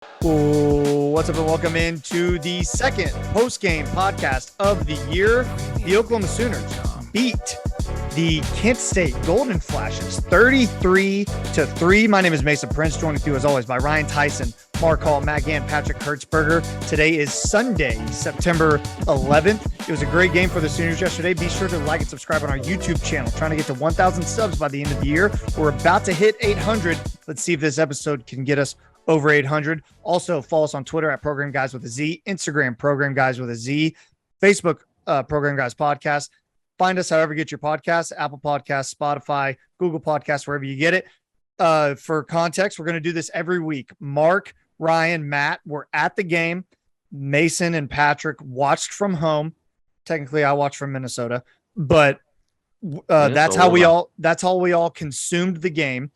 What's up and welcome into the second post-game podcast of the year. The Oklahoma Sooners beat the Kent State Golden Flashes 33-3. My name is Mason Prince, joined through as always by Ryan Tyson, Mark Hall, Matt Gann, Patrick Hertzberger. Today is Sunday, September 11th. It was a great game for the Sooners yesterday. Be sure to like and subscribe on our YouTube channel. Trying to get to 1,000 subs by the end of the year. We're about to hit 800. Let's see if this episode can get us over 800. Also, follow us on Twitter at Program Guys with a Z, Instagram Program Guys with a Z, Facebook Program Guys Podcast. Find us however you get your podcasts, Apple Podcasts, Spotify, Google Podcasts, wherever you get it. For context, we're going to do this every week. Mark, Ryan, Matt were at the game. Mason and Patrick watched from home. Technically, I watched from Minnesota, but that's how we all consumed the game.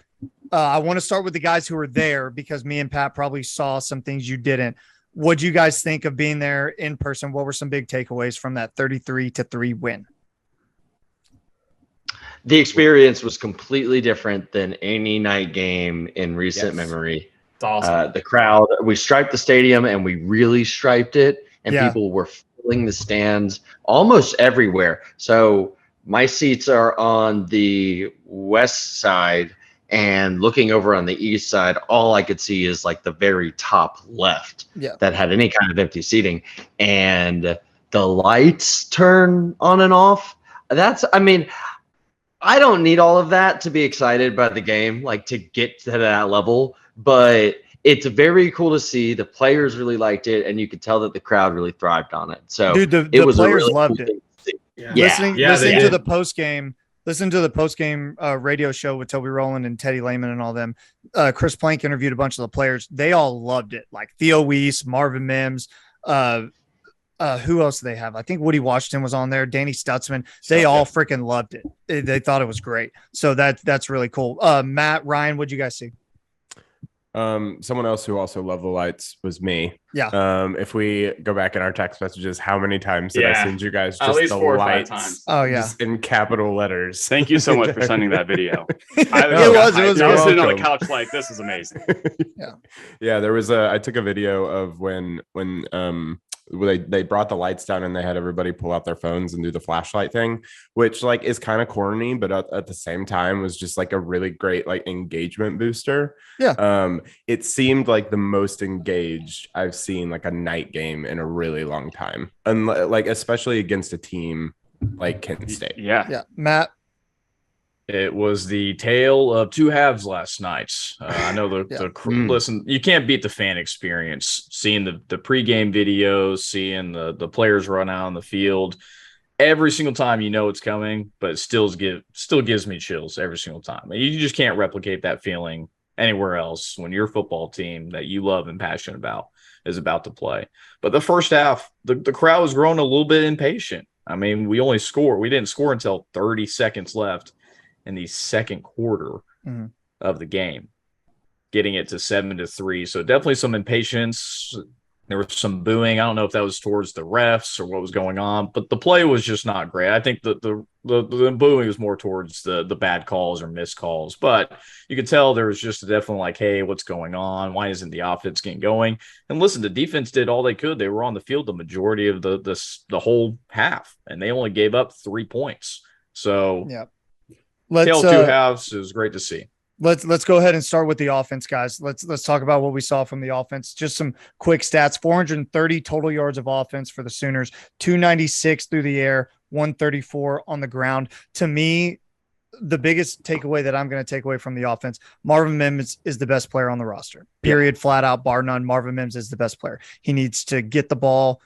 I want to start with the guys who were there because me and Pat probably saw some things you didn't. What'd you guys think of being there in person? What were some big takeaways from that 33-3 win? The experience was completely different than any night game in recent memory. It's awesome. The crowd, we striped the stadium and we really striped it, and people were filling the stands almost everywhere. So my seats are on the west side, and looking over on the east side, all I could see is like the very top left that had any kind of empty seating. And the lights turn on and off. I don't need all of that to be excited by the game, like to get to that level. But it's very cool to see. The players really liked it, and you could tell that the crowd really thrived on it. So dude, the was players really loved cool it. Yeah. Listening to the post game. Listen to the post-game radio show with Toby Rowland and Teddy Lehman and all them. Chris Plank interviewed a bunch of the players. They all loved it. Like Theo Weiss, Marvin Mims. Who else do they have? I think Woody Washington was on there. Danny Stutzman. They all freaking loved it. They thought it was great. So that's really cool. Matt, Ryan, what'd you guys see? Someone else who also loved the lights was me. Yeah. If we go back in our text messages, how many times did I send you guys just at least the 4 or 5 lights? times? Oh yeah, just in capital letters. Thank you so much for sending that video. It was I was sitting on the welcome. couch like, this is amazing. Yeah. There was I took a video of when they brought the lights down and they had everybody pull out their phones and do the flashlight thing, which like is kind of corny, but at the same time was just like a really great like engagement booster. Yeah. It seemed like the most engaged I've seen like a night game in a really long time, and like especially against a team like Kent State. Yeah. Matt. It was the tale of two halves last night. I know listen, you can't beat the fan experience. Seeing the pregame videos, seeing the players run out on the field every single time, you know it's coming, but it still gives me chills every single time. You just can't replicate that feeling anywhere else when your football team that you love and passionate about is about to play. But the first half, the crowd was growing a little bit impatient. I mean, we didn't score until 30 seconds left in the second quarter of the game, getting it to 7-3. So definitely some impatience. There was some booing. I don't know if that was towards the refs or what was going on, but the play was just not great. I think the booing was more towards the bad calls or missed calls, but you could tell there was just definitely like, hey, what's going on? Why isn't the offense getting going? And listen, the defense did all they could. They were on the field the majority of the whole half, and they only gave up 3 points. So tale two halves is great to see. Let's go ahead and start with the offense, guys. Let's talk about what we saw from the offense. Just some quick stats: 430 total yards of offense for the Sooners, 296 through the air, 134 on the ground. To me, the biggest takeaway that I'm going to take away from the offense: Marvin Mims is the best player on the roster. Period. Flat out, bar none. Marvin Mims is the best player. He needs to get the ball.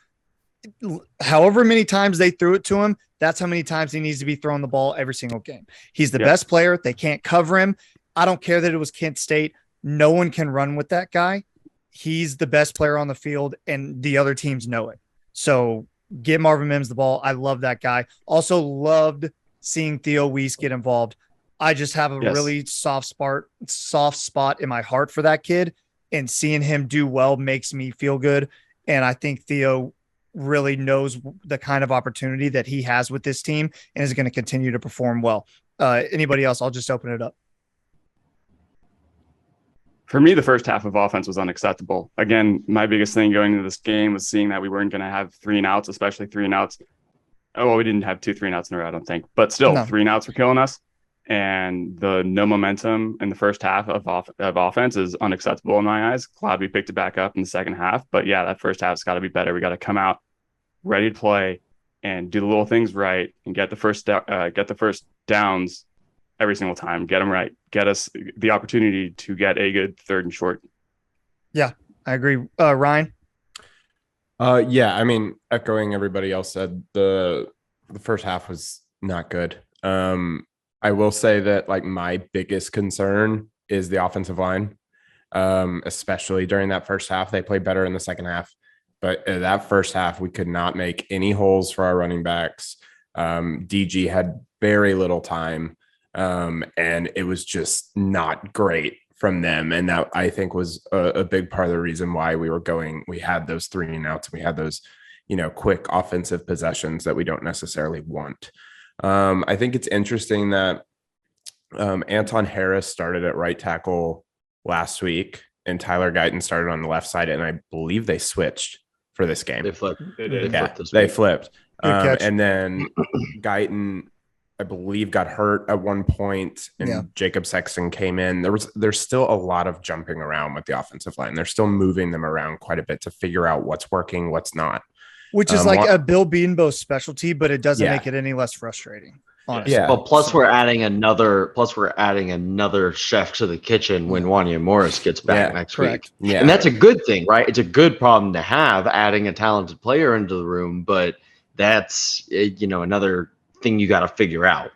However many times they threw it to him, that's how many times he needs to be throwing the ball every single game. He's the best player. They can't cover him. I don't care that it was Kent State. No one can run with that guy. He's the best player on the field, and the other teams know it. So get Marvin Mims the ball. I love that guy. Also loved seeing Theo Weiss get involved. I just have a really soft spot in my heart for that kid, and seeing him do well makes me feel good. And I think Theo really knows the kind of opportunity that he has with this team and is going to continue to perform well. Anybody else? I'll just open it up. For me, the first half of offense was unacceptable. Again, my biggest thing going into this game was seeing that we weren't going to have 3 and outs, especially 3 and outs. Oh, well, we didn't have 2 3 and outs in a row, I don't think. But still, 3 and outs were killing us. And the no momentum in the first half of offense is unacceptable in my eyes. Glad we picked it back up in the second half. But yeah, that first half's got to be better. We got to come out ready to play and do the little things right and get the first downs every single time. Get them right. Get us the opportunity to get a good 3rd and short. Yeah, I agree. Ryan? Yeah, I mean, echoing everybody else said, the first half was not good. I will say that like my biggest concern is the offensive line, especially during that first half. They played better in the second half, but that first half we could not make any holes for our running backs. DG had very little time, and it was just not great from them. And that I think was a big part of the reason why we had those 3 and outs. We had those, quick offensive possessions that we don't necessarily want. I think it's interesting that Anton Harris started at right tackle last week and Tyler Guyton started on the left side. And I believe they switched for this game. They flipped. They flipped. Catch. And then Guyton, I believe, got hurt at one point, and Jacob Sexton came in. There's still a lot of jumping around with the offensive line. They're still moving them around quite a bit to figure out what's working, what's not. Which is like a Bill Beanbo's specialty, but it doesn't make it any less frustrating. Honestly. Yeah. Well, plus we're adding another chef to the kitchen when Wanya Morris gets back next week. Yeah. And that's a good thing, right? It's a good problem to have, adding a talented player into the room, but that's another thing you got to figure out.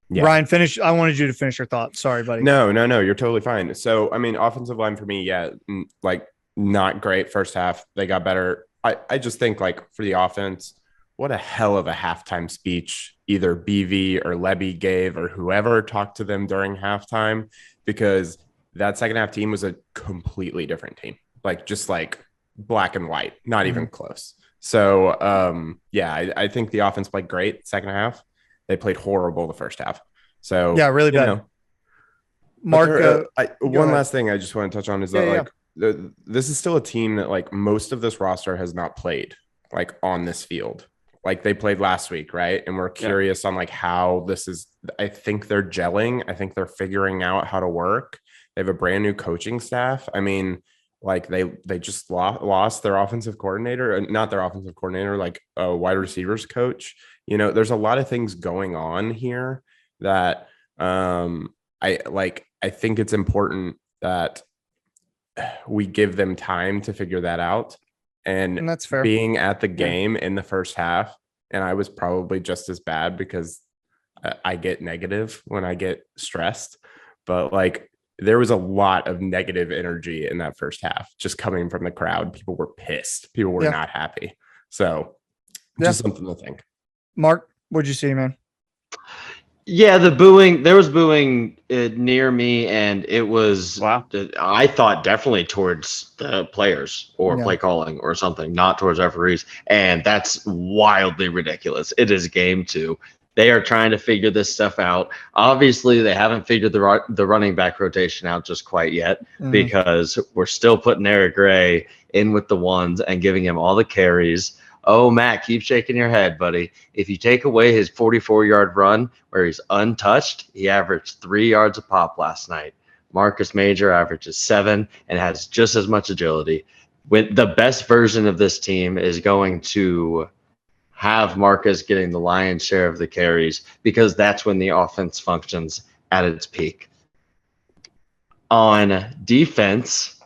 Yeah. Ryan, finish. I wanted you to finish your thought. Sorry, buddy. No, you're totally fine. So, I mean, offensive line for me, like not great first half. They got better. I just think like for the offense, what a hell of a halftime speech either BV or Lebby gave or whoever talked to them during halftime, because that second half team was a completely different team, like just like black and white, not even close. So, I think the offense played great second half. They played horrible the first half. So, yeah, really bad. Mark, one last thing I just want to touch on is that this is still a team that like most of this roster has not played like on this field. Like they played last week, right? And we're curious on like how this is. I think they're gelling. I think they're figuring out how to work. They have a brand new coaching staff. I mean, like they just lost their offensive coordinator, not their offensive coordinator, like a wide receivers coach. There's a lot of things going on here that I think it's important that we give them time to figure that out. And that's fair. Being at the game in the first half, and I was probably just as bad because I get negative when I get stressed, but like there was a lot of negative energy in that first half just coming from the crowd. People were pissed. People were not happy. So just something to think. Mark, what'd you see, man? Yeah, there was booing near me, and it was, I thought definitely towards the players or play calling or something, not towards referees. And that's wildly ridiculous. It is game 2. They are trying to figure this stuff out. Obviously, they haven't figured the running back rotation out just quite yet because we're still putting Eric Gray in with the ones and giving him all the carries. Oh, Matt, keep shaking your head, buddy. If you take away his 44-yard run where he's untouched, he averaged 3 yards a pop last night. Marcus Major averages 7 and has just as much agility. With the best version of this team is going to have Marcus getting the lion's share of the carries because that's when the offense functions at its peak. On defense,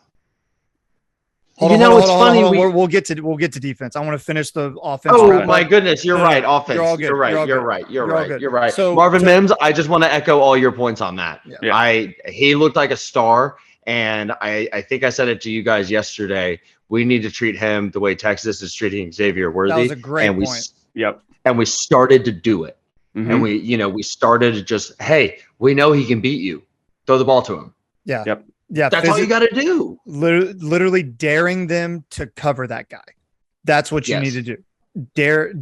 it's funny. We'll get to defense. I want to finish the offense. Oh my goodness, you're right. Offense. You're all good. You're right. So, Marvin Mims, I just want to echo all your points on that. Yeah. He looked like a star, and I think I said it to you guys yesterday. We need to treat him the way Texas is treating Xavier Worthy. That was a great point. And we started to do it, and we started to just, hey, we know he can beat you. Throw the ball to him. Yeah. Yep. Yeah, that's all you got to do. Literally daring them to cover that guy. That's what you need to do. Dare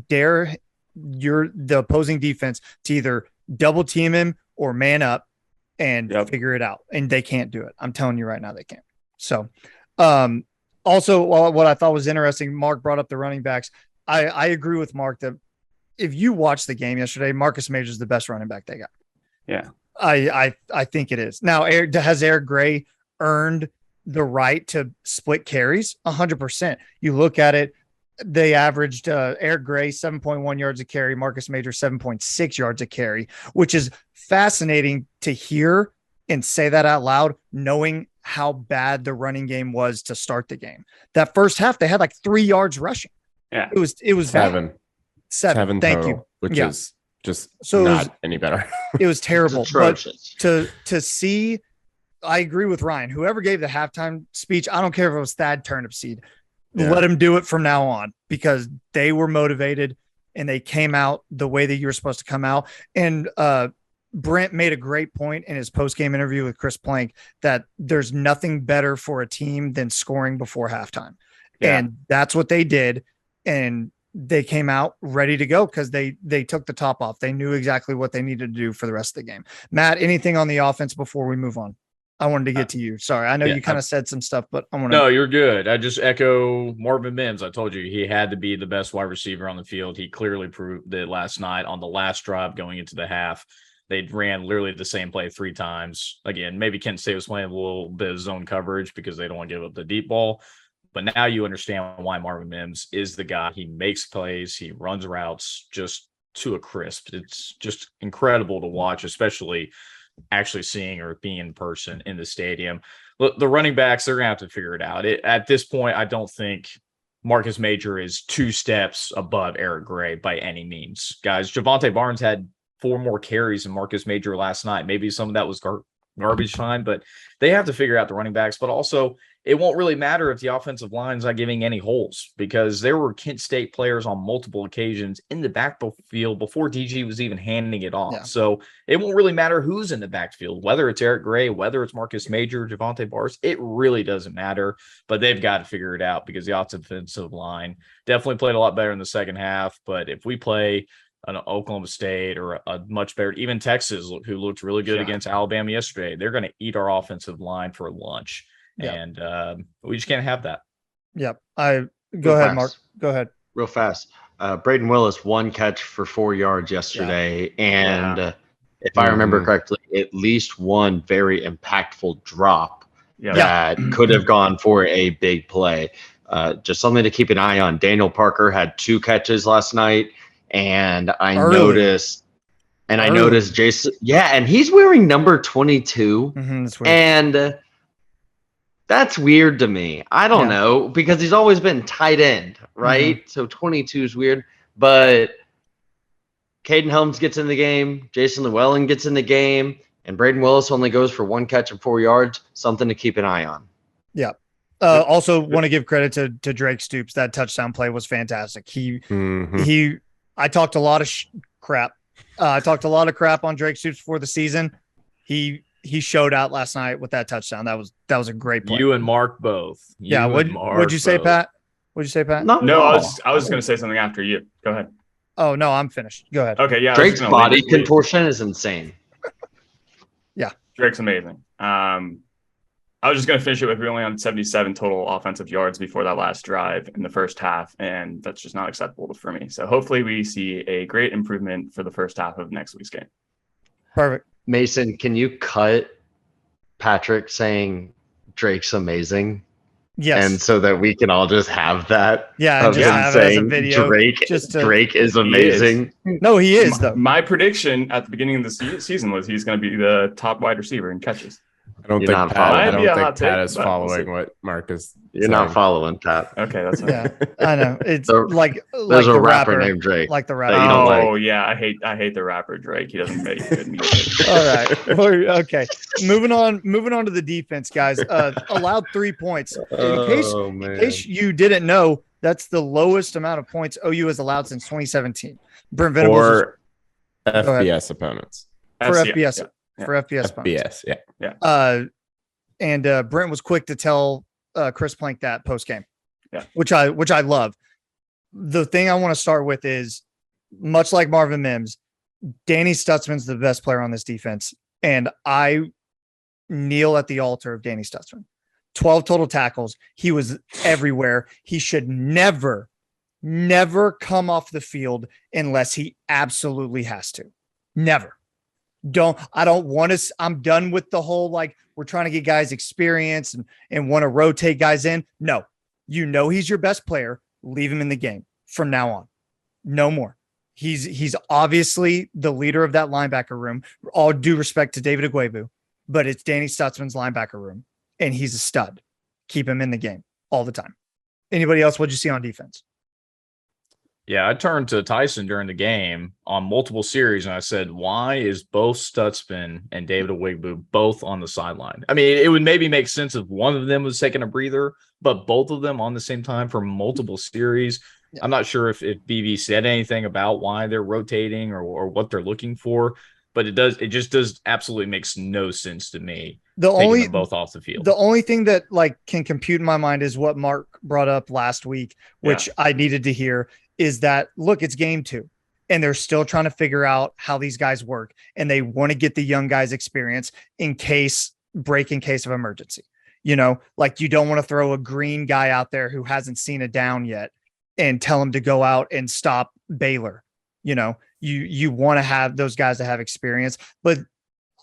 the opposing defense to either double team him or man up and figure it out. And they can't do it. I'm telling you right now, they can't. So, also, what I thought was interesting, Mark brought up the running backs. I agree with Mark that if you watch the game yesterday, Marcus Major is the best running back they got. Yeah. I think it is. Now, has Eric Gray earned the right to split carries? 100%. You look at it, they averaged Eric Gray 7.1 yards a carry, Marcus Major 7.6 yards a carry, which is fascinating to hear and say that out loud, knowing how bad the running game was to start the game. That first half, they had like 3 yards rushing. Yeah, it was seven. Bad. Seven. Thank total, you. Which is just so not any better. It was terrible. But atrocious. to see, I agree with Ryan. Whoever gave the halftime speech, I don't care if it was Thad Turnipseed. Yeah. Let him do it from now on, because they were motivated and they came out the way that you were supposed to come out. And Brent made a great point in his post-game interview with Chris Plank that there's nothing better for a team than scoring before halftime. Yeah. And that's what they did. And they came out ready to go because they took the top off. They knew exactly what they needed to do for the rest of the game. Matt, anything on the offense before we move on? I wanted to get to you. Sorry. I know you kind of said some stuff, but I want to. No, you're good. I just echo Marvin Mims. I told you he had to be the best wide receiver on the field. He clearly proved it last night on the last drive going into the half. They ran literally the same play 3 times. Again, maybe Kent State was playing a little bit of zone coverage because they don't want to give up the deep ball. But now you understand why Marvin Mims is the guy. He makes plays. He runs routes just to a crisp. It's just incredible to watch, especially actually seeing or being in person in the stadium. Look, the running backs, they're going to have to figure it out. At this point, I don't think Marcus Major is 2 steps above Eric Gray by any means. Guys, Javonte Barnes had 4 more carries than Marcus Major last night. Maybe some of that was garbage time, but they have to figure out the running backs. But also, it won't really matter if the offensive line's not giving any holes, because there were Kent State players on multiple occasions in the backfield before DG was even handing it off. Yeah. So it won't really matter who's in the backfield, whether it's Eric Gray, whether it's Marcus Major, Javonte Barnes. It really doesn't matter, but they've got to figure it out because the offensive line definitely played a lot better in the second half. But if we play an Oklahoma State or a much better, even Texas, who looked really good against Alabama yesterday, they're going to eat our offensive line for lunch. Yep. And we just can't have that. Yep. Go ahead, Mark. Go ahead. Real fast. Braden Willis, 1 catch for 4 yards yesterday. Yeah. And if I remember correctly, at least one very impactful drop that could have gone for a big play. Just something to keep an eye on. Daniel Parker had 2 catches last night. And I noticed Jason. Yeah. And he's wearing number 22. That's weird. And that's weird to me. I don't know, because he's always been tight end, right? So 22 is weird. But Caden Helms gets in the game. Jason Llewellyn gets in the game. And Braden Willis only goes for 1 catch and 4 yards. Something to keep an eye on. Yeah. Also want to give credit to Drake Stoops. That touchdown play was fantastic. I talked a lot of crap. I talked a lot of crap on Drake Stoops before the season. He showed out last night with that touchdown. That was a great play. You and Mark both. What'd you say, Pat? What'd you say, Pat? No, I was going to say something after you. Go ahead. Oh no, I'm finished. Go ahead. Okay, yeah. Drake's body contortion is insane. Yeah, Drake's amazing. I was just going to finish it with we only on 77 total offensive yards before that last drive in the first half, and that's just not acceptable for me. So hopefully we see a great improvement for the first half of next week's game. Perfect. Mason, can you cut Patrick saying Drake's amazing? Yes. And so that we can all just have that. Yeah, and just have it as a video. Drake is amazing. No, he is, though. My prediction at the beginning of the season was he's going to be the top wide receiver in catches. I don't think Pat is following what Mark is. You're not following Pat. Okay, that's yeah. I know. It's like there's a rapper named Drake. Like the rapper. Oh yeah, I hate the rapper Drake. He doesn't make good music. All right. Okay. Moving on to the defense, guys. Allowed 3 points. In case you didn't know, that's the lowest amount of points OU has allowed since 2017. Brent Venables for FBS opponents. For FBS. Yeah. For FBS opponents. Yeah. And Brent was quick to tell Chris Plank that post game, which I love. The thing I want to start with is, much like Marvin Mims, Danny Stutzman's the best player on this defense, and I kneel at the altar of Danny Stutzman. 12 total tackles. He was everywhere. He should never come off the field unless he absolutely has to. Never. I don't want to. I'm done with the whole, like, we're trying to get guys experience and want to rotate guys in. No, he's your best player. Leave him in the game from now on. No more. He's obviously the leader of that linebacker room. All due respect to David Agwebu, but it's Danny Stutzman's linebacker room, and he's a stud. Keep him in the game all the time. Anybody else? What'd you see on defense? Yeah, I turned to Tyson during the game on multiple series, and I said, why is both Stutzman and David Agwebu both on the sideline? I mean, it would maybe make sense if one of them was taking a breather, but both of them on the same time for multiple series. Yeah. I'm not sure if BB said anything about why they're rotating or what they're looking for, but it just does absolutely makes no sense to me. Taking them both off the field. The only thing that like can compute in my mind is what Mark brought up last week, which I needed to hear, is that, look, it's game 2 and they're still trying to figure out how these guys work. And they want to get the young guys experience in case of emergency. Like, you don't want to throw a green guy out there who hasn't seen a down yet and tell him to go out and stop Baylor. You want to have those guys that have experience, but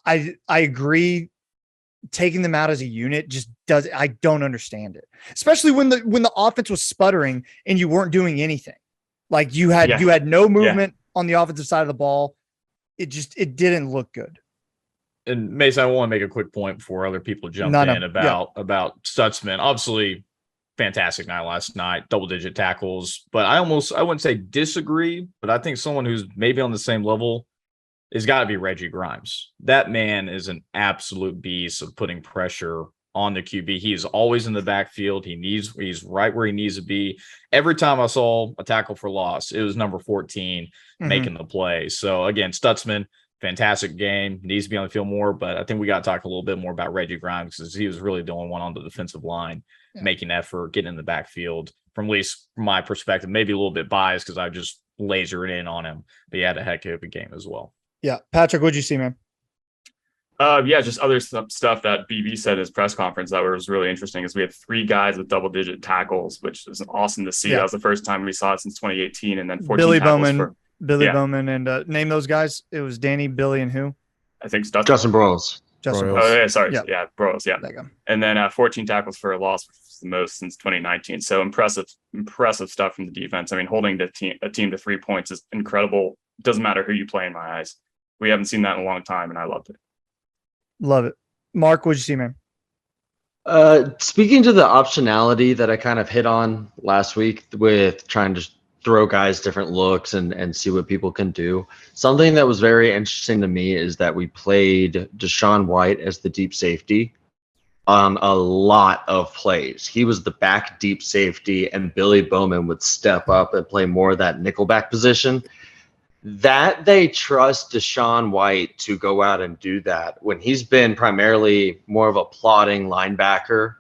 I agree. Taking them out as a unit I don't understand it, especially when the offense was sputtering and you weren't doing anything. Like, you had no movement on the offensive side of the ball. It didn't look good. And Mason, I want to make a quick point before other people jump in about Stutzman. Obviously, fantastic night last night, double-digit tackles. But I wouldn't say disagree, but I think someone who's maybe on the same level has got to be Reggie Grimes. That man is an absolute beast of putting pressure on the QB. He is always in the backfield. He's right where he needs to be. Every time I saw a tackle for loss, it was number 14 making the play. So again, Stutzman, fantastic game, needs to be on the field more, but I think we got to talk a little bit more about Reggie Grimes because he was really the only one on the defensive line making effort, getting in the backfield. From at least from my perspective, maybe a little bit biased because I just lasered in on him, but he had a heck of a game as well. Yeah. Patrick, what'd you see, man? Just other stuff that BB said at his press conference that was really interesting is we had 3 guys with double-digit tackles, which is awesome to see. That was the first time we saw it since 2018, and then 14 Billy tackles Bowman, and name those guys. It was Danny, Billy, and who? I think Justin Broyles. Oh, yeah, sorry. Yeah, Broyles, yeah. There you go. And then 14 tackles for a loss, which was the most since 2019. So impressive stuff from the defense. I mean, holding a team to 3 points is incredible. Doesn't matter who you play in my eyes. We haven't seen that in a long time, and I loved it. Love it. Mark, what'd you see, man? Speaking to the optionality that I kind of hit on last week with trying to throw guys different looks and see what people can do. Something that was very interesting to me is that we played Deshaun White as the deep safety on a lot of plays. He was the back deep safety, and Billy Bowman would step up and play more of that nickelback position. That they trust Deshaun White to go out and do that when he's been primarily more of a plodding linebacker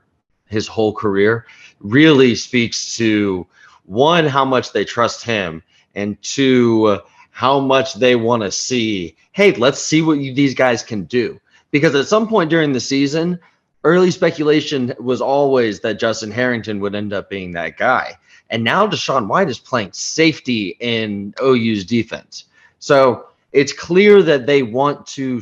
his whole career really speaks to, one, how much they trust him, and 2, how much they want to see, hey, let's see what these guys can do. Because at some point during the season, early speculation was always that Justin Harrington would end up being that guy. And now Deshaun White is playing safety in OU's defense. So it's clear that they want to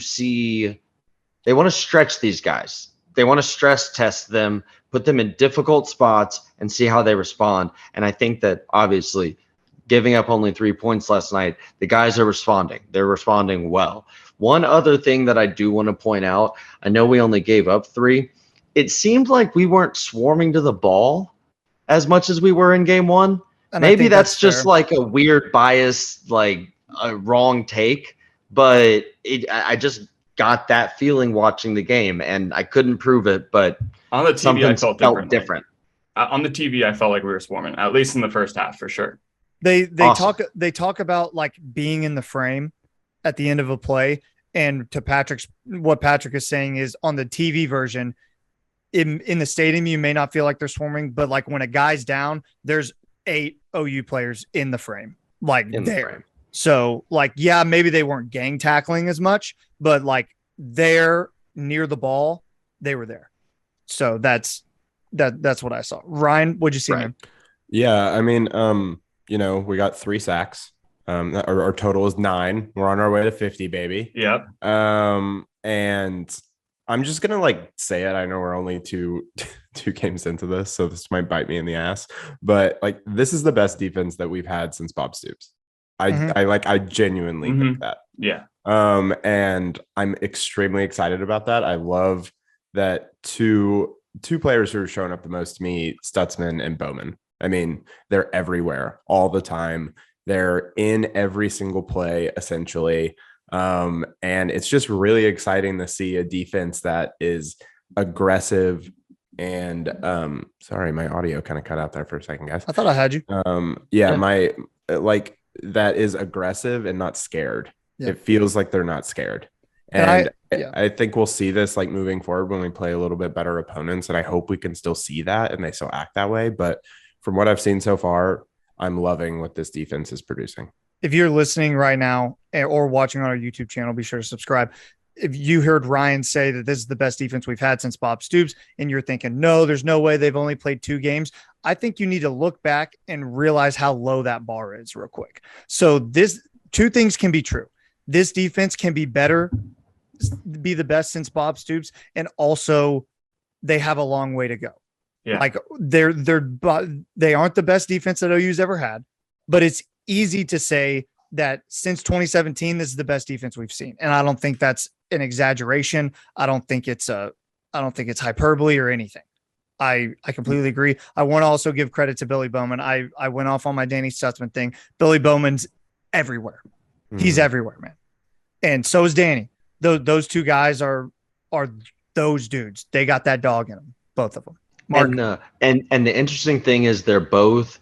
stretch these guys. They want to stress test them, put them in difficult spots, and see how they respond. And I think that obviously giving up only 3 points last night, the guys are responding. They're responding well. One other thing that I do want to point out, I know we only gave up 3. It seemed like we weren't swarming to the ball as much as we were in game 1. And maybe that's just fair. Like a weird bias, like a wrong take, but I just got that feeling watching the game, and I couldn't prove it, but on the TV I felt different. On the TV I felt like we were swarming, at least in the first half for sure. They talk about like being in the frame at the end of a play, and to what Patrick is saying is on the TV version, in the stadium, you may not feel like they're swarming, but like when a guy's down, there's 8 OU players in the frame, like in there. The frame. So like, yeah, maybe they weren't gang tackling as much, but like they're near the ball, they were there. So that's That's what I saw. Ryan, what'd you see, Right. man? Yeah, I mean, we got 3 sacks. Our total is 9. We're on our way to 50, baby. Yep. And I'm just gonna like say it. I know we're only two games into this, so this might bite me in the ass. But like, this is the best defense that we've had since Bob Stoops. I genuinely think that. Yeah. And I'm extremely excited about that. I love that two players who are showing up the most to me, Stutzman and Bowman. I mean, they're everywhere all the time. They're in every single play, essentially. And it's just really exciting to see a defense that is aggressive and sorry, my audio kind of cut out there for a second, guys. I thought I had you. My like that is aggressive and not scared. Yeah. It feels like they're not scared. And I think we'll see this like moving forward when we play a little bit better opponents. And I hope we can still see that and they still act that way. But from what I've seen so far, I'm loving what this defense is producing. If you're listening right now or watching on our YouTube channel, be sure to subscribe. If you heard Ryan say that this is the best defense we've had since Bob Stoops, and you're thinking, no, there's no way, they've only played 2 games. I think you need to look back and realize how low that bar is real quick. So 2 things can be true. This defense can be better, be the best since Bob Stoops, and also they have a long way to go. Yeah. Like they aren't the best defense that OU's ever had, but it's easy to say that since 2017, this is the best defense we've seen. And I don't think that's an exaggeration. I don't think it's hyperbole or anything. I completely agree. I want to also give credit to Billy Bowman. I went off on my Danny Stutzman thing. Billy Bowman's everywhere. He's everywhere, man. And so is Danny. Those 2 guys are those dudes. They got that dog in them, both of them. Mark. And the interesting thing is they're both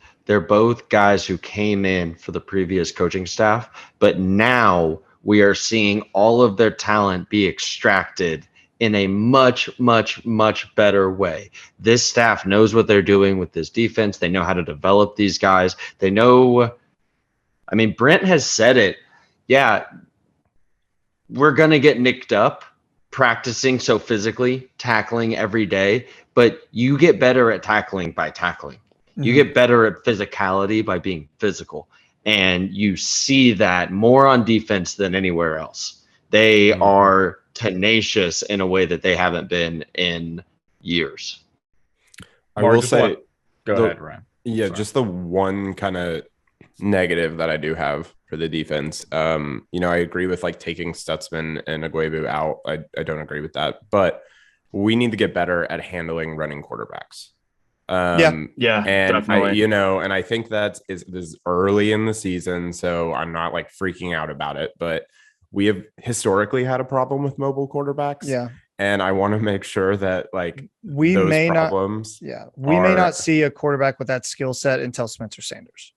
guys who came in for the previous coaching staff, but now we are seeing all of their talent be extracted in a much, much, much better way. This staff knows what they're doing with this defense. They know how to develop these guys. They know, I mean, Brent has said it. Yeah, we're going to get nicked up practicing so physically, tackling every day, but you get better at tackling by tackling. You get better at physicality by being physical. And you see that more on defense than anywhere else. They are tenacious in a way that they haven't been in years. I will say, go ahead, Ryan. Yeah, just the one kind of negative that I do have for the defense. I agree with like taking Stutzman and Aguebu out. I don't agree with that, but we need to get better at handling running quarterbacks. And definitely. And I think that is early in the season, so I'm not like freaking out about it, but we have historically had a problem with mobile quarterbacks. Yeah. And I want to make sure that like we may not see a quarterback with that skill set until Spencer Sanders.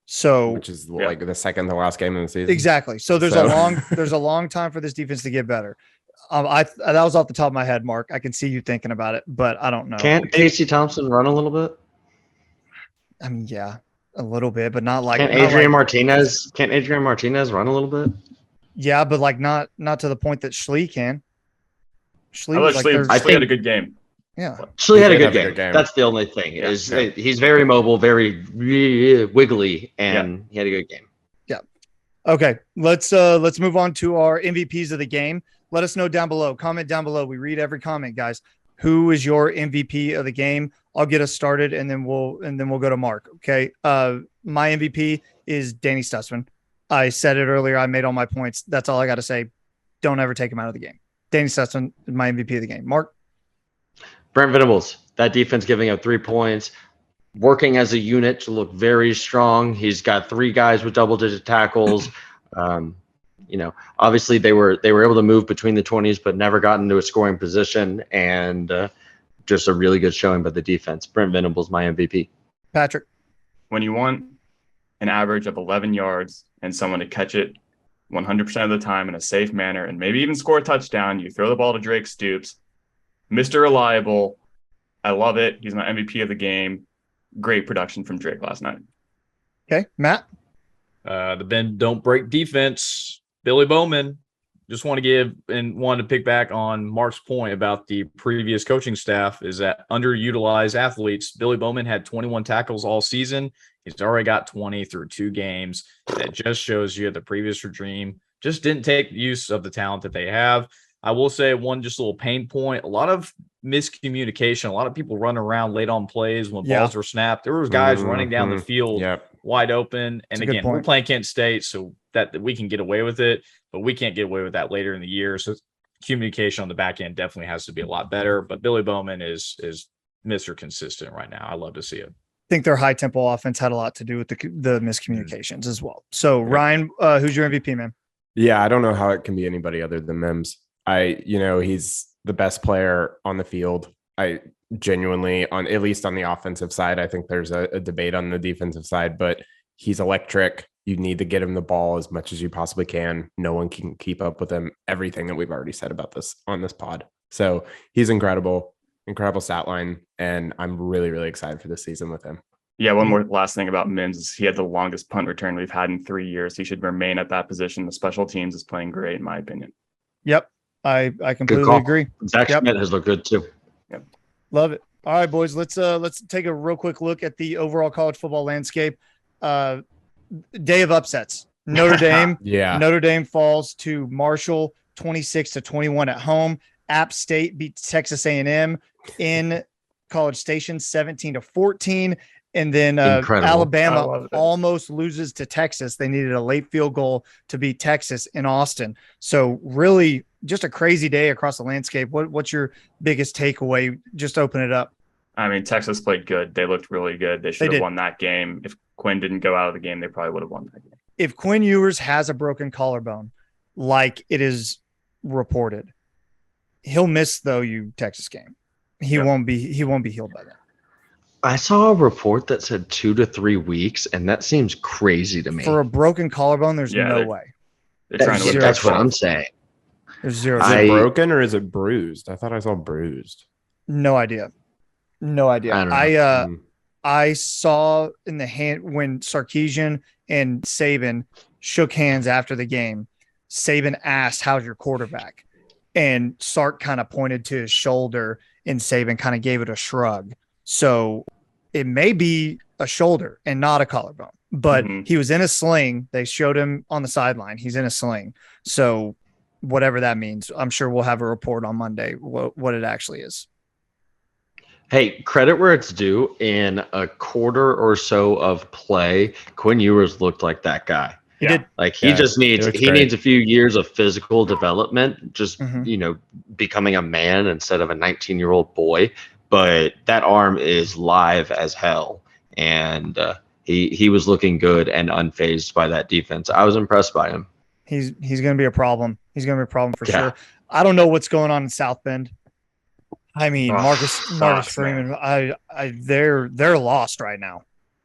So which is like the second to last game of the season. Exactly. So there's a long time for this defense to get better. That was off the top of my head, Mark. I can see you thinking about it, but I don't know. Can't Casey Thompson run a little bit? I mean, yeah, a little bit, but not like. Can't Adrian Martinez run a little bit? Yeah, but like not to the point that Schlee can. Schlee had a good game. Yeah, Schlee had a good game. That's the only thing. He's very mobile, very wiggly, and he had a good game. Yeah. Okay, let's move on to our MVPs of the game. Let us know down below. Comment down below. We read every comment, guys. Who is your MVP of the game? I'll get us started, and then we'll go to Mark. Okay. My MVP is Danny Stutzman. I said it earlier. I made all my points. That's all I got to say. Don't ever take him out of the game. Danny Stutzman is my MVP of the game. Mark. Brent Venables. That defense giving up 3 points, working as a unit to look very strong. He's got 3 guys with double-digit tackles. Obviously they were able to move between the 20s, but never got into a scoring position, and just a really good showing by the defense. Brent Venables, my MVP. Patrick. When you want an average of 11 yards and someone to catch it 100% of the time in a safe manner and maybe even score a touchdown, you throw the ball to Drake Stoops. Mr. Reliable. I love it. He's my MVP of the game. Great production from Drake last night. Okay, Matt. The bend don't break defense. Billy Bowman. just want to pick back on Mark's point about the previous coaching staff is that underutilized athletes. Billy Bowman had 21 tackles all season. He's already got 20 through 2 games. That just shows you the previous regime just didn't take use of the talent that they have. I will say one just little pain point, a lot of miscommunication, a lot of people running around late on plays when balls were snapped. There was guys running down the field wide open. And again, we're playing Kent State, so that we can get away with it, but we can't get away with that later in the year. So communication on the back end definitely has to be a lot better. But Billy Bowman is Mr. Consistent right now. I love to see it. I think their high tempo offense had a lot to do with the miscommunications as well. So Ryan, who's your MVP, man? Yeah, I don't know how it can be anybody other than Mims. He's the best player on the field. I genuinely, at least on the offensive side, I think there's a debate on the defensive side, but he's electric. You need to get him the ball as much as you possibly can. No one can keep up with him. Everything that we've already said about this on this pod. So he's incredible stat line. And I'm really, really excited for this season with him. Yeah, one more last thing about Mims is he had the longest punt return we've had in 3 years. He should remain at that position. The special teams is playing great, in my opinion. Yep. I completely agree. Zach Schmidt has looked good too. Yep. Love it. All right, boys, let's take a real quick look at the overall college football landscape. Day of upsets. Notre Dame. Notre Dame falls to Marshall 26-21 at home. App State beats Texas A&M in College Station 17-14. And then Alabama almost loses to Texas. They needed a late field goal to beat Texas in Austin. So really just a crazy day across the landscape. What's your biggest takeaway? Just open it up. I mean, Texas played good. They looked really good. They should have won that game. If Quinn didn't go out of the game, they probably would have won that game. If Quinn Ewers has a broken collarbone, like it is reported, he'll miss the OU Texas game. He won't be healed by then. I saw a report that said 2 to 3 weeks, and that seems crazy to me. For a broken collarbone, there's no way. That's what I'm saying. There's zero. Is it broken or is it bruised? I thought I saw bruised. No idea. I don't know. I saw in the hand when Sarkisian and Saban shook hands after the game. Saban asked, "How's your quarterback?" And Sark kind of pointed to his shoulder, and Saban kind of gave it a shrug. So it may be a shoulder and not a collarbone, but he was in a sling. They showed him on the sideline. He's in a sling. So whatever that means, I'm sure we'll have a report on Monday what it actually is. Hey, credit where it's due. In a quarter or so of play, Quinn Ewers looked like that guy. He did. Like he needs a few years of physical development, just becoming a man instead of a 19-year-old boy. But that arm is live as hell, and he was looking good and unfazed by that defense. I was impressed by him. He's going to be a problem. He's going to be a problem for sure. I don't know what's going on in South Bend. I mean, Marcus Freeman. They're lost right now.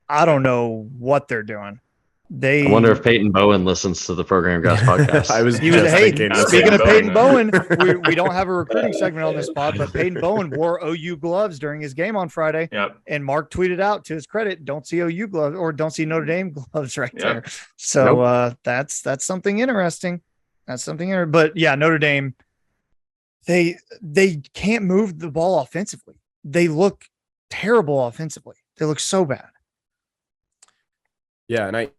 I don't know what they're doing. I wonder if Peyton Bowen listens to the Program Guys podcast. Speaking of Peyton Bowen, we don't have a recruiting segment on this pod, but Peyton Bowen wore OU gloves during his game on Friday. Yep. And Mark tweeted out, to his credit, don't see OU gloves or don't see Notre Dame gloves right there. So that's something interesting. That's something interesting. But yeah, Notre Dame, they can't move the ball offensively. They look terrible offensively. They look so bad. Yeah, and I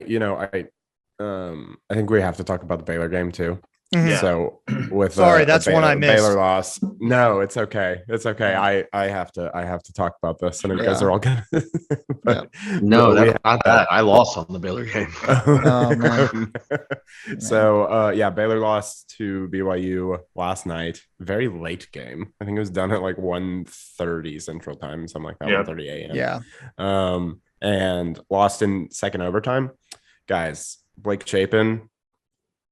think we have to talk about the Baylor game too. Mm-hmm. So with that's one I missed. Baylor loss. No, it's okay. It's okay. I have to talk about this, and you guys are all good. No, not that. I lost on the Baylor game. Oh, man. So Baylor lost to BYU last night. Very late game. I think it was done at like 1:30 Central Time, something like that. 1:30 a.m. Yeah. And lost in second overtime. Guys, Blake Chapin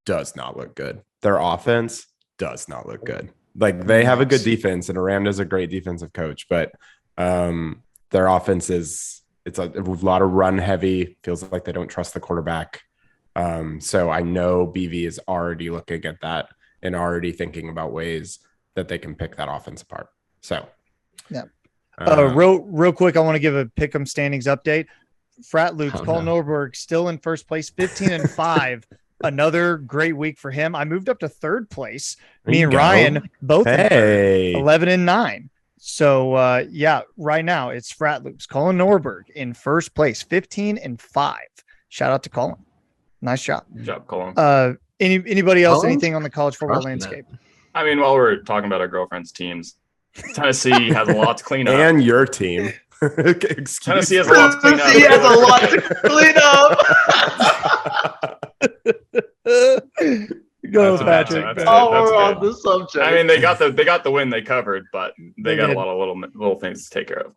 does not look good. Their offense does not look good. Like, they have a good defense, and Aranda's a great defensive coach, but their offense it's a lot of run heavy. Feels like they don't trust the quarterback. So I know BV is already looking at that and already thinking about ways that they can pick that offense apart. So yeah. Real quick, I want to give a pick'em standings update. Frat Loops, Paul Norberg still in first place, 15-5 another great week for him. I moved up to third place. There Me you and go. Ryan both in third, Hey. 11-9. So yeah, right now it's Frat Loops. Colin Norberg in first place, 15-5. Shout out to Colin. Nice job. Good job, Colin. Anybody else? Colin's Anything on the college football crushing landscape? I mean, while we're talking about our girlfriends' teams, Tennessee has a lot to clean up. And your team. Tennessee has a lot to clean up. Tennessee has a lot to clean up. Go, That's Patrick. that's Oh, that's we're good. on the subject. I mean, they got the win they covered, but they got did. a lot of little things to take care of.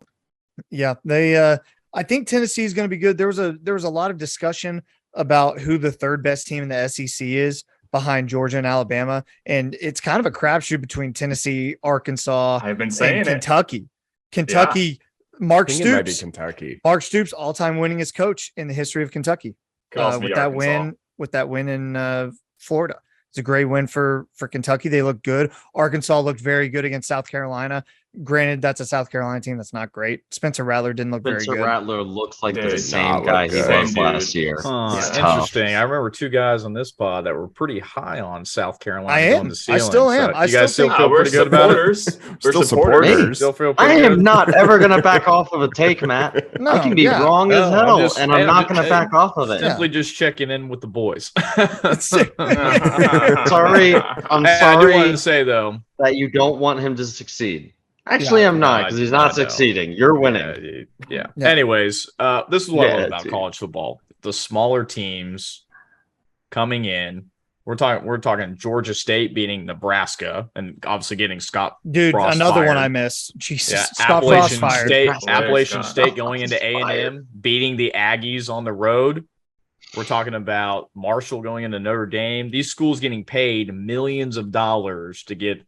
Yeah, they. I think Tennessee is going to be good. There was a lot of discussion about who the third best team in the SEC is behind Georgia and Alabama, and it's kind of a crapshoot between Tennessee, Arkansas, I've been saying and it. Kentucky. Kentucky, Mark I think it might be Stoops. Kentucky. Mark Stoops, all-time winningest coach in the history of Kentucky. Could also be With that Arkansas. win in Florida. It's a great win for Kentucky. They look good. Arkansas looked very good against South Carolina. Granted, that's a South Carolina team that's not great. Spencer Rattler didn't look very Spencer good. Rattler looks like the Did same not guy look he good. was Same last dude. year. Huh, It's tough. interesting. I remember two guys on this pod that were pretty high on South Carolina. I going am. the I ceiling. still am. So I you guys still still think- feel we're pretty good about it. supporters. We're Still supporters. supporters. Still feel I pretty am good. not ever going to back off of a take, Matt. No, I can be yeah. wrong as No, I'm hell, just- and hey, I'm I'm not just- going to hey. back off of it. Simply just checking in with the boys. Sorry, I'm Hey, I do want sorry to say though, that you don't want him to succeed. Actually, I'm not, because he's No, not I don't. succeeding. You're winning. Yeah. Yeah. Anyways, this is what I Yeah, love about dude. college football. The smaller teams coming in. We're talking Georgia State beating Nebraska and obviously getting Scott Dude, Frost another one fired. I missed. Jesus, Yeah, Scott Frost Appalachian fired. State, Nebraska. Appalachian Scott. State going into Frost A&M, beating the Aggies on the road. We're talking about Marshall going into Notre Dame. These schools getting paid millions of dollars to get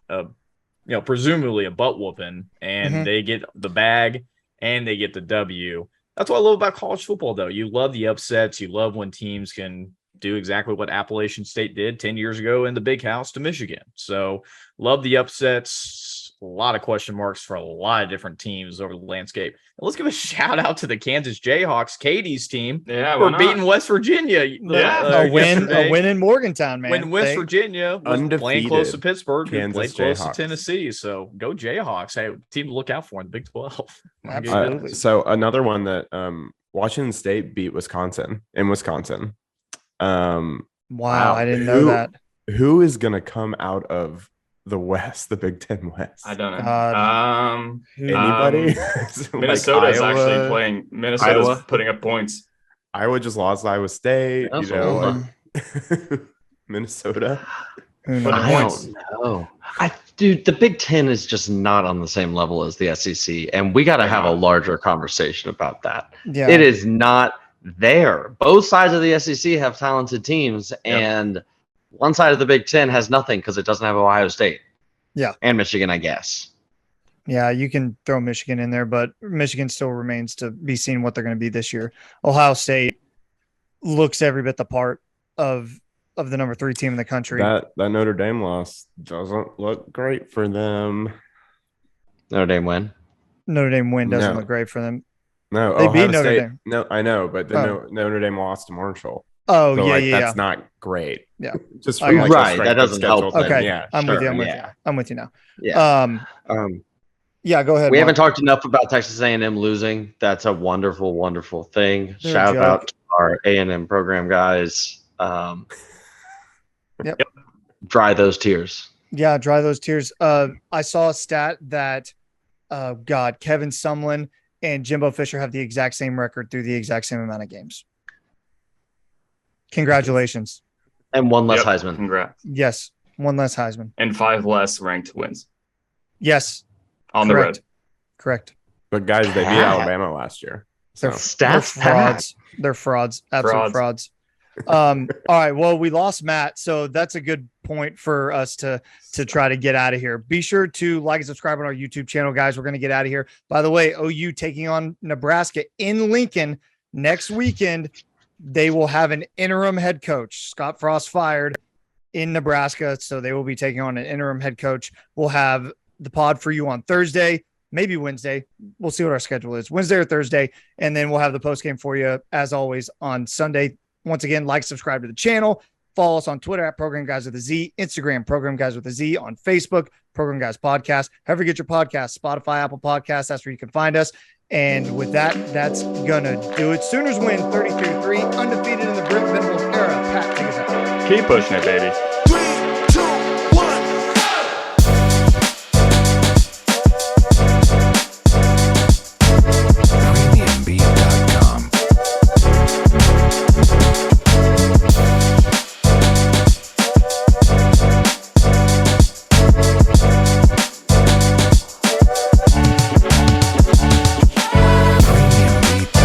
presumably a butt whooping, and Mhm. they get the bag and they get the W. That's what I love about college football, though. You love the upsets. You love when teams can do exactly what Appalachian State did 10 years ago in the Big House to Michigan. So love the upsets. A lot of question marks for a lot of different teams over the landscape. And let's give a shout out to the Kansas Jayhawks, Katie's team, Yeah, for why beating not? West Virginia. A win in Morgantown, man. When West Virginia was playing close to Undefeated Pittsburgh, who Kansas played close Jayhawks. to Tennessee. So go Jayhawks. Hey, team to look out for in the Big 12. Absolutely. So another one that Washington State beat Wisconsin in Wisconsin. Wow, I didn't know that. Who is going to come out of the West, the Big Ten West? I don't know. Anybody? Like Minnesota is actually Iowa? playing. Minnesota's Iowa? putting up points. Iowa just lost to Iowa State. That's You know, a like, Minnesota. Who But knows? I points. don't know. Dude, the Big Ten is just not on the same level as the SEC, and we got to have a larger conversation about that. Yeah. It is not there. Both sides of the SEC have talented teams, and one side of the Big Ten has nothing because it doesn't have Ohio State. Yeah. And Michigan, I guess. Yeah, you can throw Michigan in there, but Michigan still remains to be seen what they're going to be this year. Ohio State looks every bit the part of the number 3 team in the country. That Notre Dame loss doesn't look great for them. Notre Dame win. Notre Dame win doesn't No. look great for them. No, They Ohio beat Notre State- Dame. No, I know, but then Oh. Notre Dame lost to Marshall. Oh, So, yeah, like, yeah, that's not great. Yeah. Just I from got like you. a Right, strength that of doesn't schedule help thing. Okay. Yeah. I'm with you. yeah. I'm with you now. Yeah. Um, Yeah, go ahead. We Mark. haven't talked enough about Texas A&M losing. That's a wonderful, wonderful thing. They're a Shout joke. out to our A&M program guys. Yep. Dry those tears. Yeah, dry those tears. I saw a stat that, Kevin Sumlin and Jimbo Fisher have the exact same record through the exact same amount of games. Congratulations. And one less Yep, Heisman. Congrats. Yes, one less Heisman. And 5 less ranked wins Yes, on the correct. road. Correct. but guys, they beat Pat. Alabama last year. They're, So. they're Stats frauds. They're frauds. Absolute frauds. All right. Well, we lost Matt, so that's a good point for us to try to get out of here. Be sure to like and subscribe on our YouTube channel, guys. We're going to get out of here. By the way, OU taking on Nebraska in Lincoln next weekend. They will have an interim head coach. Scott Frost fired in Nebraska, so they will be taking on an interim head coach. We'll have the pod for you on Thursday, maybe Wednesday. We'll see what our schedule is, Wednesday or Thursday, and then we'll have the post game for you as always on Sunday. Once again, like, subscribe to the channel. Follow us on Twitter at Program Guys with a Z, Instagram Program Guys with a Z, on Facebook Program Guys Podcast. However you get your podcast, Spotify, Apple Podcasts, that's where you can find us. And with that, that's gonna do it. Sooners win 33-3, undefeated in the Brent Venables era. Pat, take us out. Keep pushing it, baby.